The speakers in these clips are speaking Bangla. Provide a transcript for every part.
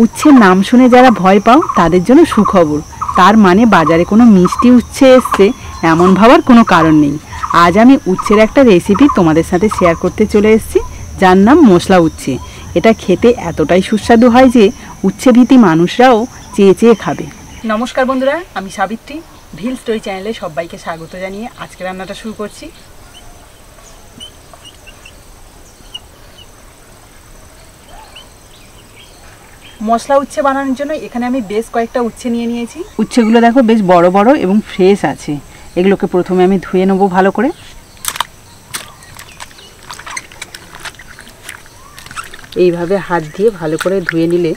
উচ্ছের নাম শুনে যারা ভয় পাও তাদের জন্য সুখবর। তার মানে বাজারে কোনো মিষ্টি উচ্ছে এসছে এমন ভাবার কোনো কারণ নেই। আজ আমি উচ্ছের একটা রেসিপি তোমাদের সাথে শেয়ার করতে চলে এসেছি, যার নাম মশলা উচ্ছে। এটা খেতে এতটাই সুস্বাদু হয় যে উচ্ছেভীতি মানুষরাও চেয়ে চেয়ে খাবে। নমস্কার বন্ধুরা, আমি সাবিত্রী। ভিল স্টোরি চ্যানেলে সবাইকে স্বাগত জানিয়ে আজকে রান্নাটা শুরু করছি। মশলা উচ্ছে বানানোর জন্য এখানে আমি বেশ কয়েকটা উচ্ছে নিয়ে নিয়েছি। উচ্ছেগুলো দেখো বেশ বড় বড় এবং ফ্রেশ আছে। এগুলোকে প্রথমে আমি ধুয়ে নেবো ভালো করে। এইভাবে হাত দিয়ে ভালো করে ধুয়ে নিলে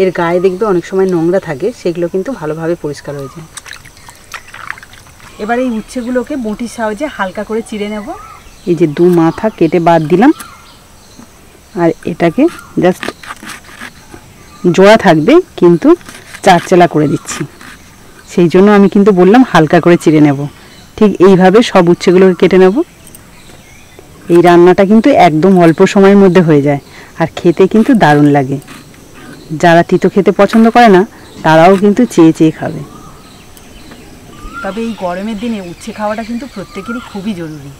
এর গায়ে দেখবে অনেক সময় নোংরা থাকে, সেগুলো কিন্তু ভালোভাবে পরিষ্কার হয়ে যায়। এবার এই উচ্ছেগুলোকে বটির সাহায্যে হালকা করে চিড়ে নেব। এই যে দু মাথা কেটে বাদ দিলাম, আর এটাকে জাস্ট জোড়া থাকবে কিন্তু চারচেলা করে দিচ্ছি। সেই জন্য আমি কিন্তু বললাম হালকা করে চিড়ে নেব। ঠিক এইভাবে সব উচ্ছেগুলোকে কেটে নেব। এই রান্নাটা কিন্তু একদম অল্প সময়ের মধ্যে হয়ে যায়, আর খেতে কিন্তু দারুণ লাগে। যারা তিতো খেতে পছন্দ করে না তারাও কিন্তু চেয়ে চেয়ে খাবে। তবে এই গরমের দিনে উচ্ছে খাওয়াটা কিন্তু প্রত্যেকেরই খুবই জরুরি।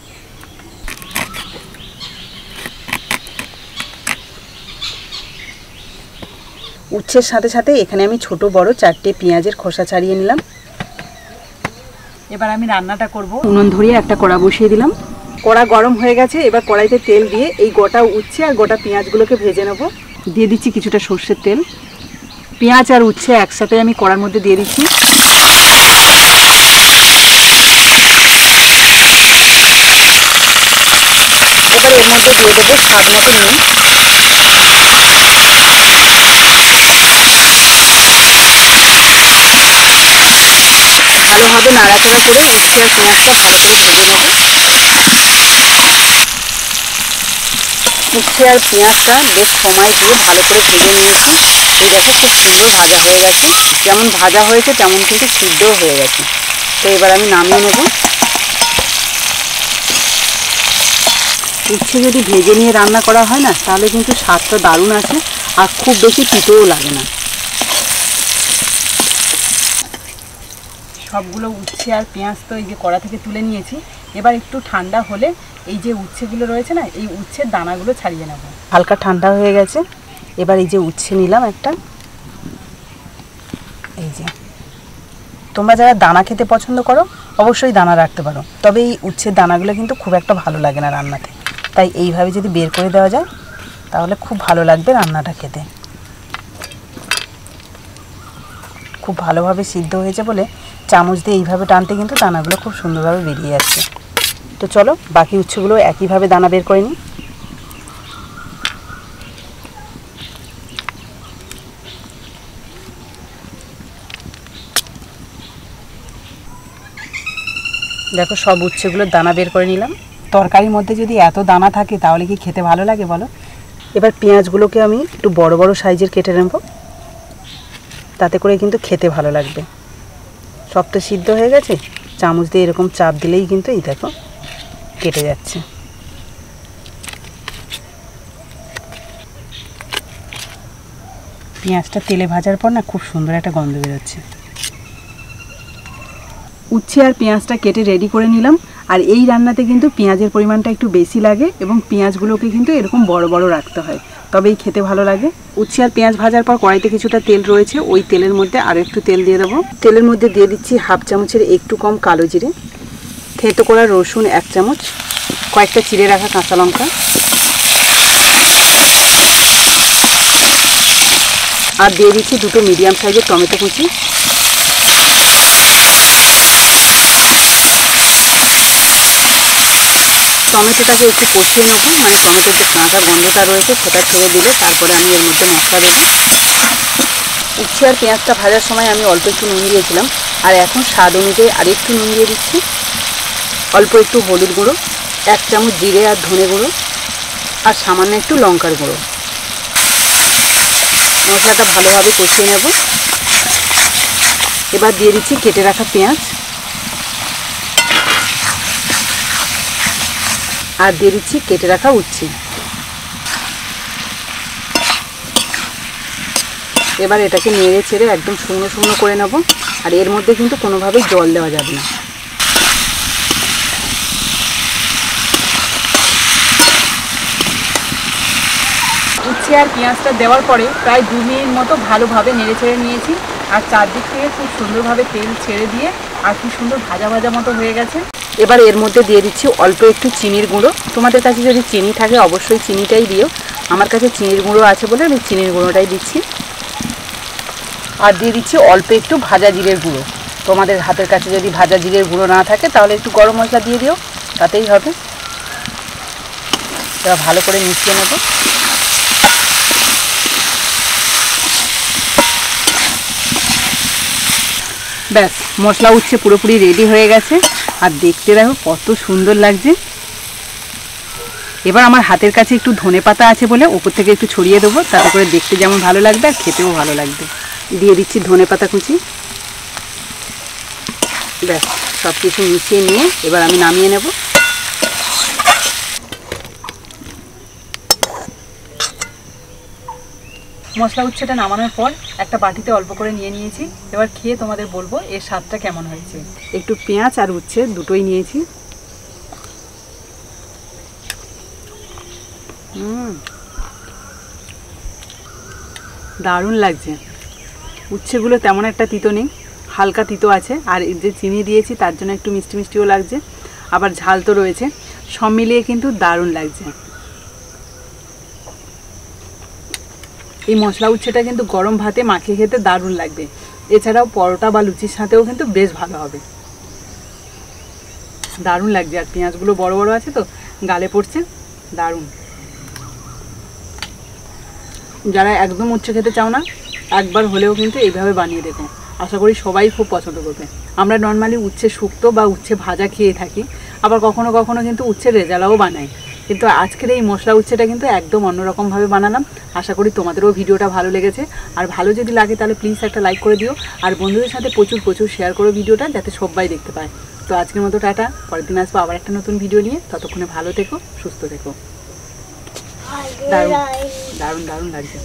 উচ্ছের সাথে সাথে এখানে আমি ছোট বড় 4টে পেঁয়াজের খোসা ছাড়িয়ে নিলাম। এবার আমি রান্নাটা করব। উনুন ধরিয়ে একটা কড়া বসিয়ে দিলাম। কড়া গরম হয়ে গেছে। এবার কড়াইতে তেল দিয়ে এই গোটা উচ্ছে আর গোটা পেঁয়াজগুলোকে ভেজে নেব। দিয়ে দিচ্ছি কিছুটা সর্ষের তেল। পেঁয়াজ আর উচ্ছে একসাথে আমি কড়ার মধ্যে দিয়ে দিচ্ছি। এবার এর মধ্যে দিয়ে দেবো স্বাদ মতো নুন। ভালোভাবে নাড়াচাড়া করে উচ্ছে আর পেঁয়াজটা ভালো করে ভেজে নেব। উচ্ছে আর পেঁয়াজটা বেশ সময় দিয়ে ভালো করে ভেজে নিয়েছি। এই দেখো খুব সুন্দর ভাজা হয়ে গেছে। যেমন ভাজা হয়েছে তেমন কিন্তু সিদ্ধও হয়ে গেছে। তো এবার আমি নামিয়ে নেব। উচ্ছে যদি ভেজে নিয়ে রান্না করা হয় না, তাহলে কিন্তু স্বাদটা দারুণ আসে আর খুব বেশি তিতোও লাগে না। সবগুলো উচ্ছে আর পেঁয়াজ তো এই যে কড়া থেকে তুলে নিয়েছি। এবার একটু ঠান্ডা হলে এই যে উচ্ছেগুলো রয়েছে না, এই উচ্ছের দানাগুলো ছাড়িয়ে নেব। হালকা ঠান্ডা হয়ে গেছে। এবার এই যে উচ্ছে নিলাম একটা। এই যে তোমরা যারা দানা খেতে পছন্দ করো অবশ্যই দানা রাখতে পারো, তবে এই উচ্ছের দানাগুলো কিন্তু খুব একটা ভালো লাগে না রান্নাতে। তাই এইভাবে যদি বের করে দেওয়া যায় তাহলে খুব ভালো লাগবে রান্নাটা খেতে। খুব ভালোভাবে সিদ্ধ হয়েছে বলে চামচ দিয়ে এইভাবে টানতে কিন্তু দানাগুলো খুব সুন্দরভাবে বেরিয়ে যাচ্ছে। তো চলো বাকি উচ্ছেগুলো একইভাবে দানা বের করে নিই। দেখো সব উচ্ছেগুলোর দানা বের করে নিলাম। তরকারির মধ্যে যদি এত দানা থাকে তাহলে কি খেতে ভালো লাগে বলো? এবার পেঁয়াজগুলোকে আমি একটু বড় বড় সাইজের কেটে নেব, তাতে করে কিন্তু খেতে ভালো লাগবে। সব তো সিদ্ধ হয়ে গেছে, চামচ দিয়ে এরকম চাপ দিলেই কিন্তু এই দেখো কেটে যাচ্ছে। পেঁয়াজটা তেলে ভাজার পর না খুব সুন্দর একটা গন্ধ বেরোচ্ছে। উচ্ছে আর পেঁয়াজটা কেটে রেডি করে নিলাম। আর এই রান্নাতে কিন্তু পেঁয়াজের পরিমাণটা একটু বেশি লাগে এবং পেঁয়াজগুলোকে কিন্তু এরকম বড় বড় রাখতে হয়, তবেই খেতে ভালো লাগে। উচ্ছে আর পেঁয়াজ ভাজার পর কড়াইতে কিছুটা তেল রয়েছে, ওই তেলের মধ্যে আরও একটু তেল দিয়ে দেবো। তেলের মধ্যে দিয়ে দিচ্ছি হাফ চামচের একটু কম কালো জিরে, থেঁতো করা রসুন 1 চামচ, কয়েকটা চিড়ে রাখা কাঁচা লঙ্কা, আর দিয়ে দিচ্ছি 2টো মিডিয়াম সাইজের টমেটো কুচি। টমেটোটাকে একটু কষিয়ে নেবো, মানে টমেটোর যে কাঁচা গন্ধটা রয়েছে সেটা ছেড়ে দিলে তারপরে আমি এর মধ্যে মশলা দেবো। উচ্ছে আর পেঁয়াজটা ভাজার সময় আমি অল্প একটু নুন দিয়েছিলাম, আর এখন স্বাদ অনুযায়ী আর একটু নুন দিয়ে দিচ্ছি। অল্প একটু হলুদ গুঁড়ো, 1 চামচ জিরে আর ধনে গুঁড়ো, আর সামান্য একটু লঙ্কার গুঁড়ো। মশলাটা ভালোভাবে কষিয়ে নেব। এবার দিয়ে দিচ্ছি কেটে রাখা পেঁয়াজ, আর দিয়ে দিচ্ছি কেটে রাখা উচ্ছে। এবার এটাকে নেড়ে ছেড়ে একদম শুকনো শুকনো করে নেব। আর এর মধ্যে কিন্তু কোনোভাবেই জল দেওয়া যাবে না। উচ্ছে আর পেঁয়াজটা দেওয়ার পরে প্রায় 2 মিনিট মতো ভালোভাবে নেড়ে ছেড়ে নিয়েছি। আর চারদিক থেকে খুব সুন্দরভাবে তেল ছেড়ে দিয়ে আর কি সুন্দর ভাজা ভাজা মতো হয়ে গেছে। এবার এর মধ্যে দিয়ে দিচ্ছি অল্প একটু চিনির গুঁড়ো। তোমাদের কাছে যদি চিনি থাকে অবশ্যই চিনিটাই দিও। আমার কাছে চিনির গুঁড়ো আছে বলে আমি চিনির গুঁড়োটাই দিচ্ছি। আর দিয়ে দিচ্ছি অল্প একটু ভাজা জিরের গুঁড়ো। তোমাদের হাতের কাছে যদি ভাজা জিরের গুঁড়ো না থাকে তাহলে একটু গরম মশলা দিয়ে দিও, তাতেই হবে। এবার ভালো করে মিশিয়ে নেব। ব্যাস, মশলা উচ্ছে পুরোপুরি রেডি হয়ে গেছে। আর দেখতে দেখো কত সুন্দর লাগছে। এবার আমার হাতের কাছে একটু ধনেপাতা আছে বলে ওপর থেকে একটু ছড়িয়ে দেবো, তাতে করে দেখতে যেমন ভালো লাগবে আর খেতেও ভালো লাগবে। দিয়ে দিচ্ছি ধনেপাতা কুচি। ব্যাস, সব কিছু মিশিয়ে নিয়ে এবার আমি নামিয়ে নেব। মশলা উচ্ছেটা নামানোর পর একটা বাটিতে অল্প করে নিয়ে নিয়েছি। এবার খেয়ে তোমাদের বলবো এর স্বাদটা কেমন হয়েছে। একটু পেঁয়াজ আর উচ্ছে দুটোই নিয়েছি। দারুণ লাগছে। উচ্ছেগুলো তেমন একটা তিতো নেই, হালকা তিতো আছে। আর যে চিনি দিয়েছি তার জন্য একটু মিষ্টি মিষ্টিও লাগছে, আবার ঝাল তো রয়েছে। সব মিলিয়ে কিন্তু দারুণ লাগছে। এই মশলা উচ্ছেটা কিন্তু গরম ভাতে মাখিয়ে খেতে দারুণ লাগবে। এছাড়াও পরোটা বা লুচির সাথেও কিন্তু বেশ ভালো হবে। দারুণ লাগছে। আর পেঁয়াজগুলো বড় বড় আছে তো গালে পড়ছে, দারুণ। যারা একদম উচ্ছে খেতে চাও না, একবার হলেও কিন্তু এইভাবে বানিয়ে দেখো। আশা করি সবাই খুব পছন্দ করবে। আমরা নর্মালি উচ্ছে শুক্তো বা উচ্ছে ভাজা খেয়ে থাকি, আবার কখনো কখনো কিন্তু উচ্ছের রেজালাও বানাই। কিন্তু আজকের এই মশলা উচ্ছেটা কিন্তু একদম অন্যরকমভাবে বানালাম। আশা করি তোমাদেরও ভিডিওটা ভালো লেগেছে। আর ভালো যদি লাগে তাহলে প্লিজ একটা লাইক করে দিও। আর বন্ধুদের সাথে প্রচুর প্রচুর শেয়ার করো ভিডিওটা, যাতে সবাই দেখতে পায়। তো আজকের মতো টাটা, পরের দিন আসবো আবার একটা নতুন ভিডিও নিয়ে। ততক্ষণে ভালো থেকো, সুস্থ থেকো। দারুণ দারুণ দারুণ লাগছে।